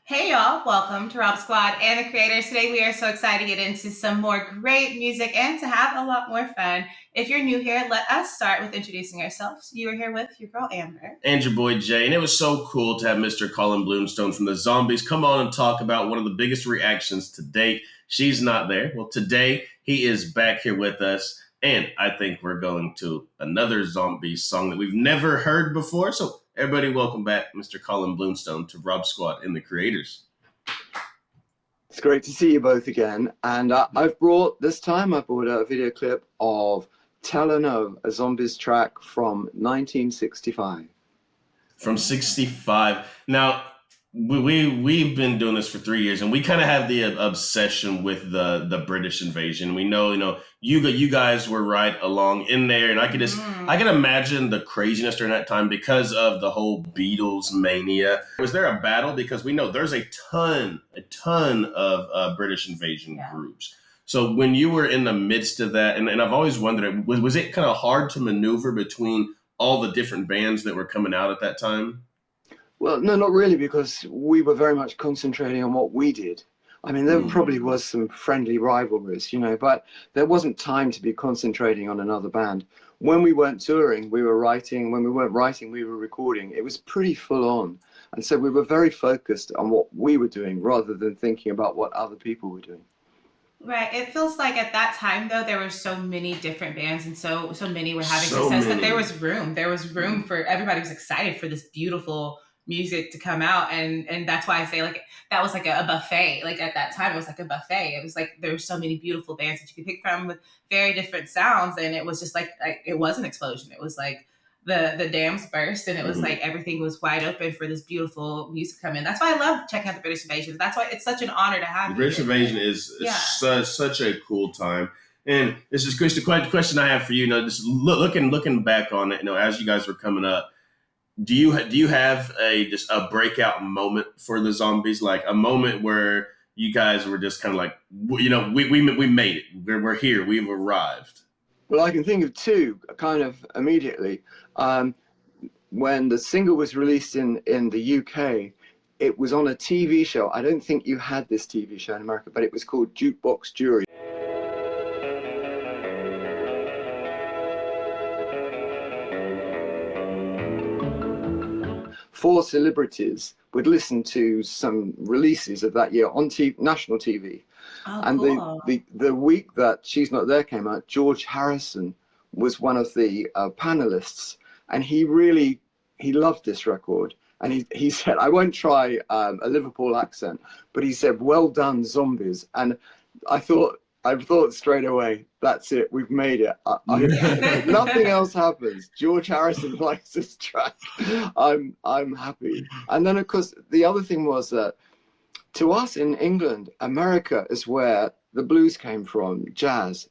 Hey y'all, welcome to Rob Squad and the creators. Today we are so excited to get into some more great music and to have a lot more fun. If you're new here, let us start with introducing ourselves. You are here with your girl Amber. And your boy Jay. And it was so cool to have Mr. Colin Blunstone from the Zombies come on and talk about one of the biggest reactions to date. She's not there. Well, today he is back here with us. And I think we're going to another Zombies song that we've never heard before. So everybody, welcome back, Mr. Colin Blunstone, to Rob Squad and the creators. It's great to see you both again. And I've brought a video clip of Tell No, a Zombies track from 1965. From 65. Now, we've been doing this for 3 years, and we kind of have the obsession with the British invasion. We know, you guys were right along in there, and I can imagine the craziness during that time because of the whole Beatles mania. Was there a battle? Because we know there's a ton of British invasion groups. So when you were in the midst of that, and I've always wondered, was it kind of hard to maneuver between all the different bands that were coming out at that time? Well, no, not really, because we were very much concentrating on what we did. I mean, there probably was some friendly rivalries, but there wasn't time to be concentrating on another band. When we weren't touring, we were writing. When we weren't writing, we were recording. It was pretty full on. And so we were very focused on what we were doing rather than thinking about what other people were doing. Right. It feels like at that time, though, there were so many different bands and so many were having success that there was room. There was room for everybody was excited for this beautiful music to come out. And that's why I say like that was like a buffet. Like at that time, it was like a buffet. It was like there were so many beautiful bands that you could pick from with very different sounds. And it was just like it was an explosion. It was like the dams burst and it was like everything was wide open for this beautiful music to come in. That's why I love checking out the British Invasion. That's why it's such an honor to have the British Invasion is such a cool time. And this is the question I have for you. Just looking back on it, as you guys were coming up, do you have just a breakout moment for the Zombies, like a moment where you guys were just kind of like, we made it, we're here, we've arrived? Well, I can think of two kind of immediately. When the single was released in the UK, it was on a TV show. I don't think you had this TV show in America, but it was called Jukebox Jury. Four celebrities would listen to some releases of that year on national TV. Oh, and cool. the week that She's Not There came out, George Harrison was one of the panelists, and he loved this record. And he said, I won't try a Liverpool accent, but he said, "Well done, Zombies." And I thought straight away, that's it, we've made it. Nothing else happens. George Harrison likes this track. I'm happy. And then of course the other thing was that to us in England, America is where the blues came from, jazz,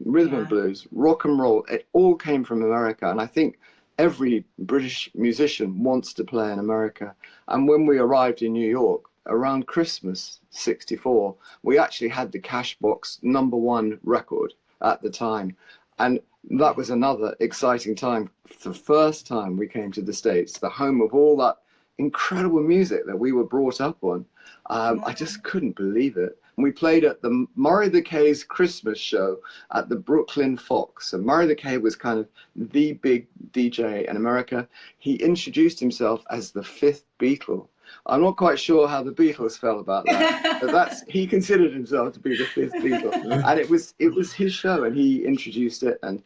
rhythm and blues, rock and roll. It all came from America. And I think every British musician wants to play in America. And when we arrived in New York around Christmas '64, we actually had the Cashbox #1 record at the time. And that was another exciting time. The first time we came to the States, the home of all that incredible music that we were brought up on. I just couldn't believe it. We played at the Murray the K's Christmas show at the Brooklyn Fox. And Murray the K was kind of the big DJ in America. He introduced himself as the fifth Beatle. I'm not quite sure how the Beatles felt about that, but he considered himself to be the fifth Beatle. And it was his show, and he introduced it. And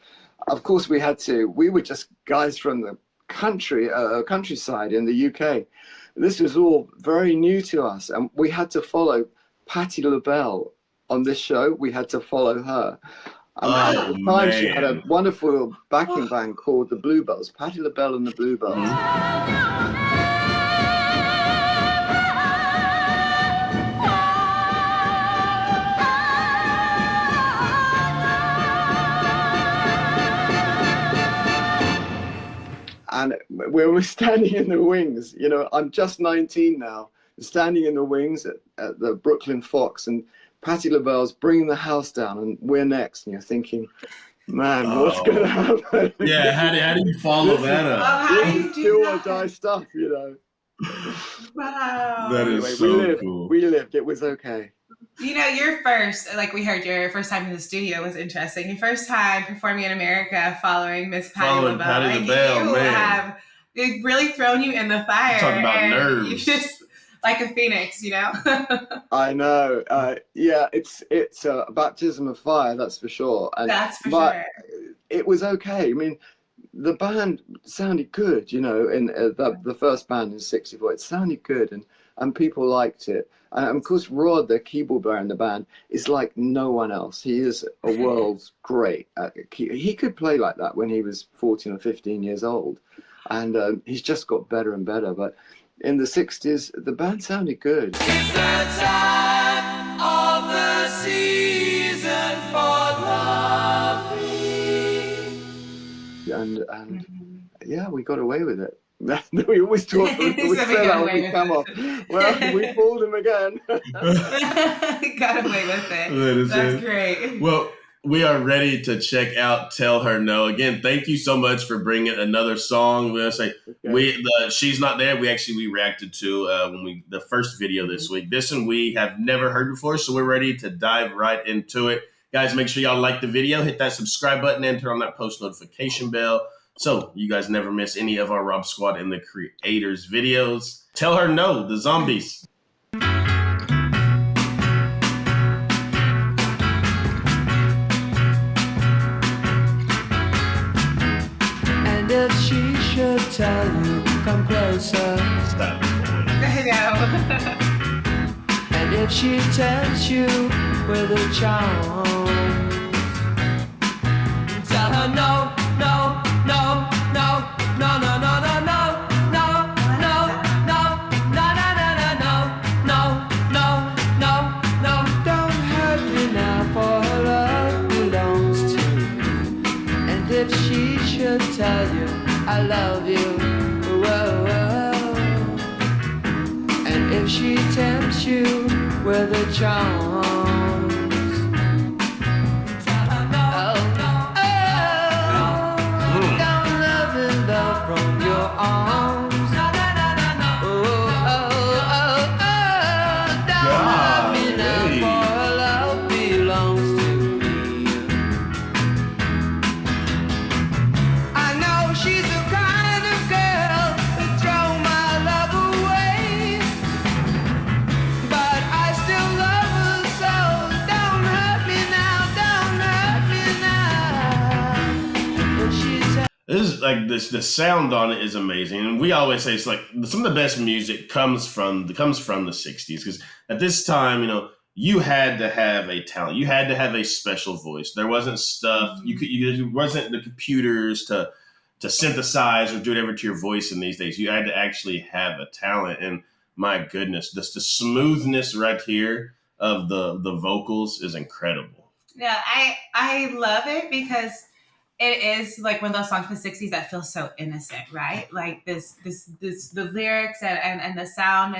of course we were just guys from the countryside in the UK. This was all very new to us, and we had to follow Patti LaBelle on this show. We had to follow her. And at the time, she had a wonderful backing band called the Bluebells, Patti LaBelle and the Bluebells. And we were standing in the wings, I'm just 19 now, standing in the wings at the Brooklyn Fox, and Patti LaBelle's bringing the house down, and we're next, and you're thinking, man, what's going to happen? Yeah, how do you follow that up? How do you do do that? or die stuff, Wow. That is so cool. We lived. It was okay. You know, your first, like we heard, your first time in the studio was interesting. Your first time performing in America following Miss Patti LaBelle. Patti LaBelle, man. They've really thrown you in the fire. Talk about nerves. You're just like a phoenix, you know? I know. Yeah, it's a baptism of fire, that's for sure. And, that's for sure. It was okay. I mean, the band sounded good, you know, in the first band in 64. It sounded good and people liked it. And of course, Rod, the keyboard player in the band, is like no one else. He is a world's great. He could play like that when he was 14 or 15 years old. And he's just got better and better. But in the 60s, the band sounded good. It's the time of the season for loving. And yeah, we got away with it. We always talk. We say that when we come off. Well, we fooled him again. Got away with it. That's great. Well, we are ready to check out "Tell Her No." Again, thank you so much for bringing another song. We'll say "She's Not There." We reacted to the first video this week. This one we have never heard before, so we're ready to dive right into it. Guys, make sure y'all like the video, hit that subscribe button, and turn on that post notification bell so you guys never miss any of our Rob Squad and the Creators videos. Tell Her No, the Zombies. And if she should tell you, come closer. Stop. I know. And if she tempts you with a charm, tell her no, no, no, no, no, no, no, no, no, no, no, no, no, no, no, no. Don't hurt me now, for her love belongs to me. And if she should tell you I love you, whoa, whoa. And if she tempts you with a charm, from your arms. Oh, oh, oh, oh, don't love me now, for her love belongs to me. I know she's the kind of girl that throw my love away, but I still love her so. Don't hurt me now, don't hurt me now. When she's This is like the sound on it is amazing, and we always say it's like some of the best music comes from the 60s, because at this time, you know, you had to have a talent, you had to have a special voice. There wasn't stuff you wasn't the computers to synthesize or do whatever to your voice in these days. You had to actually have a talent, and my goodness, the smoothness right here of the vocals is incredible. Yeah, I love it because it is like one of those songs from the 60s that feels so innocent, right? Like the lyrics and the sound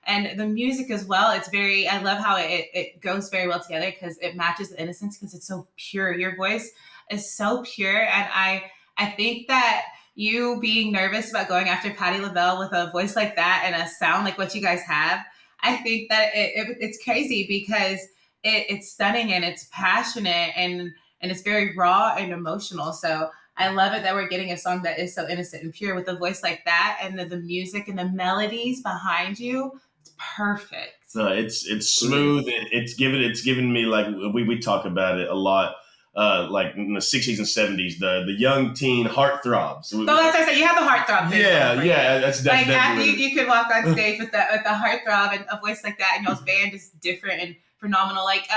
and the music as well. It's very, I love how it goes very well together because it matches the innocence because it's so pure. Your voice is so pure. And I think that you being nervous about going after Patti LaBelle with a voice like that and a sound like what you guys have, I think that it's crazy because it's stunning and it's passionate and it's very raw and emotional. So I love it that we're getting a song that is so innocent and pure with a voice like that, and the music and the melodies behind you. It's perfect. It's smooth. It's given me, like we talk about it a lot. Like in the 60s and 70s, the young teen heartthrobs. So that's what I said. You have the heartthrob. Yeah, that's like definitely. You could walk on stage with the heartthrob and a voice like that, and y'all's band is different and phenomenal. Like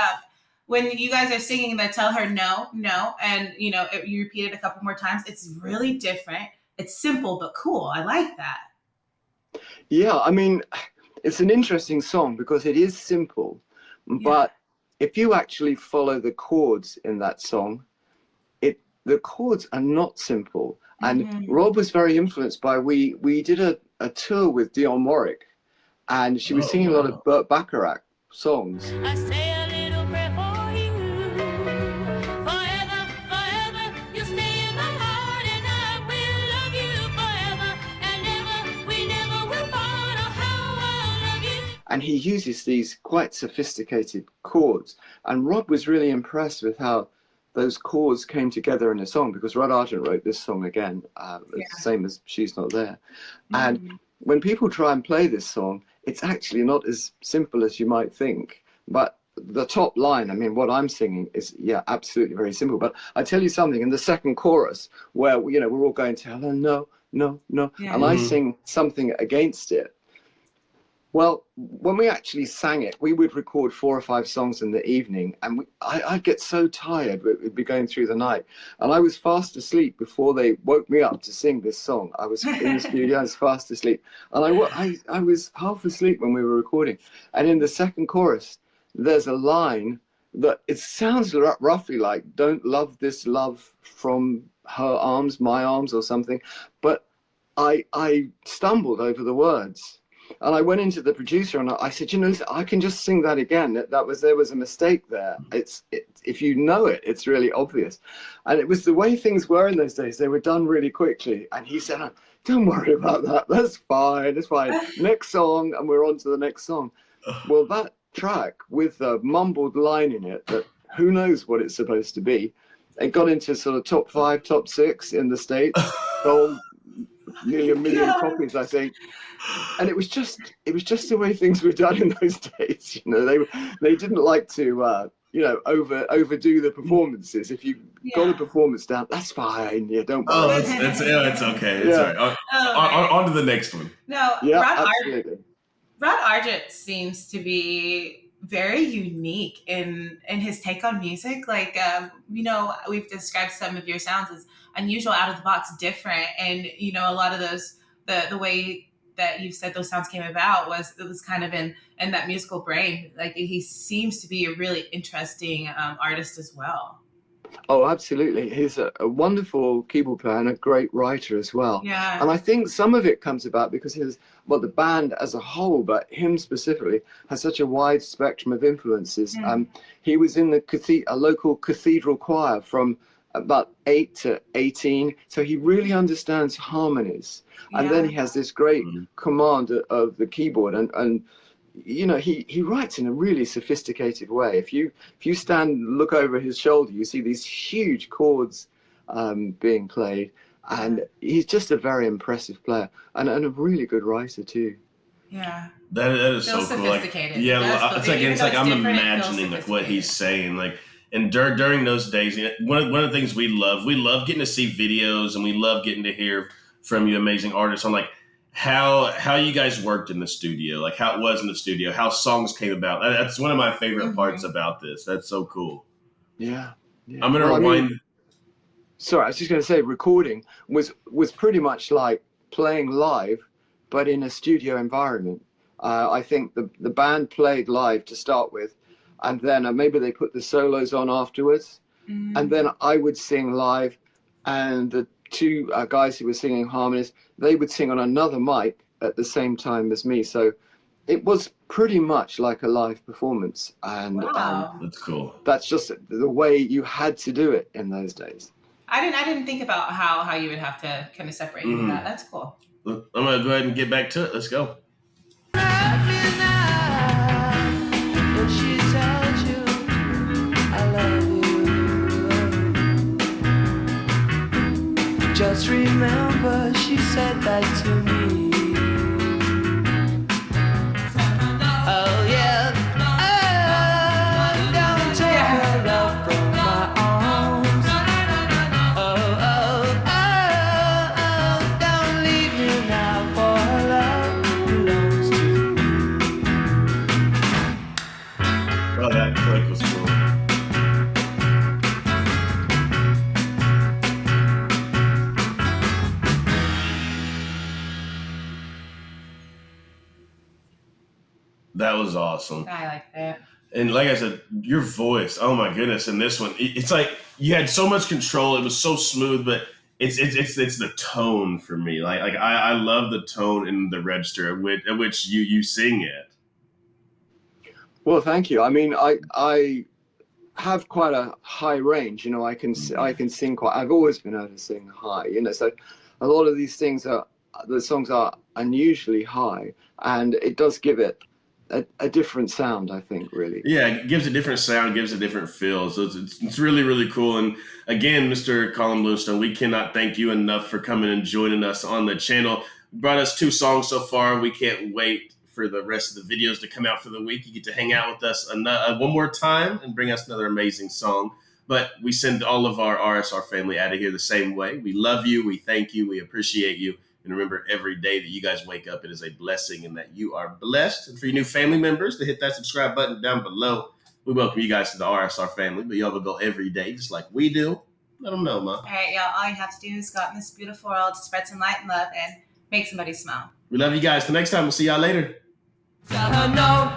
when you guys are singing the "Tell Her No, No," and you know you repeat it a couple more times, it's really different. It's simple but cool. I like that. Yeah, I mean, it's an interesting song because it is simple, but if you actually follow the chords in that song, the chords are not simple. And Rob was very influenced by, we did a tour with Dionne Warwick, and she was singing a lot of Burt Bacharach songs. I say a little prayer for you. Forever, forever, you stay in my heart, and I will love you forever and ever. We never will part. and he uses these quite sophisticated chords. And Rob was really impressed with how those chords came together in a song, because Rod Argent wrote this song again, same as She's Not There. And when people try and play this song, it's actually not as simple as you might think. But the top line, I mean, what I'm singing is, absolutely very simple. But I tell you something, in the second chorus, where, we're all going to, no, no, no, and I sing something against it. Well, when we actually sang it, we would record 4 or 5 songs in the evening, and I'd get so tired, we'd be going through the night. And I was fast asleep before they woke me up to sing this song. I was in the studio, I was fast asleep. And I was half asleep when we were recording. And in the second chorus, there's a line that it sounds roughly like, don't love this love from her arms, my arms, or something. But I stumbled over the words. And I went into the producer and I said, I can just sing that again. There was a mistake there. If you know it, it's really obvious. And it was the way things were in those days. They were done really quickly. And he said, don't worry about that. That's fine. It's fine. Next song, and we're on to the next song. Well, that track with a mumbled line in it that who knows what it's supposed to be, it got into sort of top 5, top 6 in the States. Sold nearly 1 million copies, I think. And it was just the way things were done in those days. They didn't like to overdo the performances. If you got a performance down, that's fine. Yeah, don't worry. It's okay. It's all right. On to the next one. No, absolutely. Rod Argent seems to be very unique in his take on music. Like, we've described some of your sounds as unusual, out of the box, different. And, a lot of those, the way that you said those sounds came about was kind of in that musical brain. Like, he seems to be a really interesting artist as well. Oh, absolutely. He's a wonderful keyboard player and a great writer as well. Yeah. And I think some of it comes about because the band as a whole, but him specifically, has such a wide spectrum of influences. He was in a local cathedral choir from about 8 to 18. So he really understands harmonies. And then he has this great command of the keyboard. And he writes in a really sophisticated way. If you look over his shoulder, you see these huge chords being played, and he's just a very impressive player and a really good writer too. Yeah, that is so cool. Sophisticated. It's like I'm imagining like what he's saying. Like, and during those days, one of the things we love getting to see videos, and we love getting to hear from you amazing artists on like how you guys worked in the studio, like how it was in the studio, how songs came about. That's one of my favorite parts about this. That's so cool. Yeah. I'm going to rewind. Sorry, I was just going to say recording was pretty much like playing live, but in a studio environment. I think the band played live to start with, and then maybe they put the solos on afterwards. And then I would sing live, and the 2 guys who were singing harmonies, they would sing on another mic at the same time as me. So it was pretty much like a live performance. And that's cool. That's just the way you had to do it in those days. I didn't think about how you would have to kind of separate that. That's cool. I'm going to go ahead and get back to it. Let's go. Just remember she said that to me. Oh yeah, don't take her love from my arms. Oh, don't leave me now, for her love belongs to me. Oh, that click was cool. That was awesome. I like that. And like I said, your voice, oh my goodness, in this one, it's like you had so much control. It was so smooth, but it's the tone for me. Like I love the tone and the register at which you sing it. Well, thank you. I mean, I have quite a high range. I can sing quite. I've always been able to sing high. So a lot of these things the songs are unusually high, and it does give it a different sound, I think, really. Yeah, it gives a different sound, gives a different feel. So it's really, really cool. And again, Mr. Colin Blunstone, we cannot thank you enough for coming and joining us on the channel. You brought us 2 songs so far. We can't wait for the rest of the videos to come out for the week. You get to hang out with us one more time and bring us another amazing song. But we send all of our RSR family out of here the same way. We love you. We thank you. We appreciate you. And remember, every day that you guys wake up, it is a blessing and that you are blessed. And for your new family members, to hit that subscribe button down below. We welcome you guys to the RSR family, but y'all will go every day just like we do. Let them know, Ma. All right, y'all. All you have to do is go out in this beautiful world, spread some light and love, and make somebody smile. We love you guys. Till next time, we'll see y'all later. Tell her no,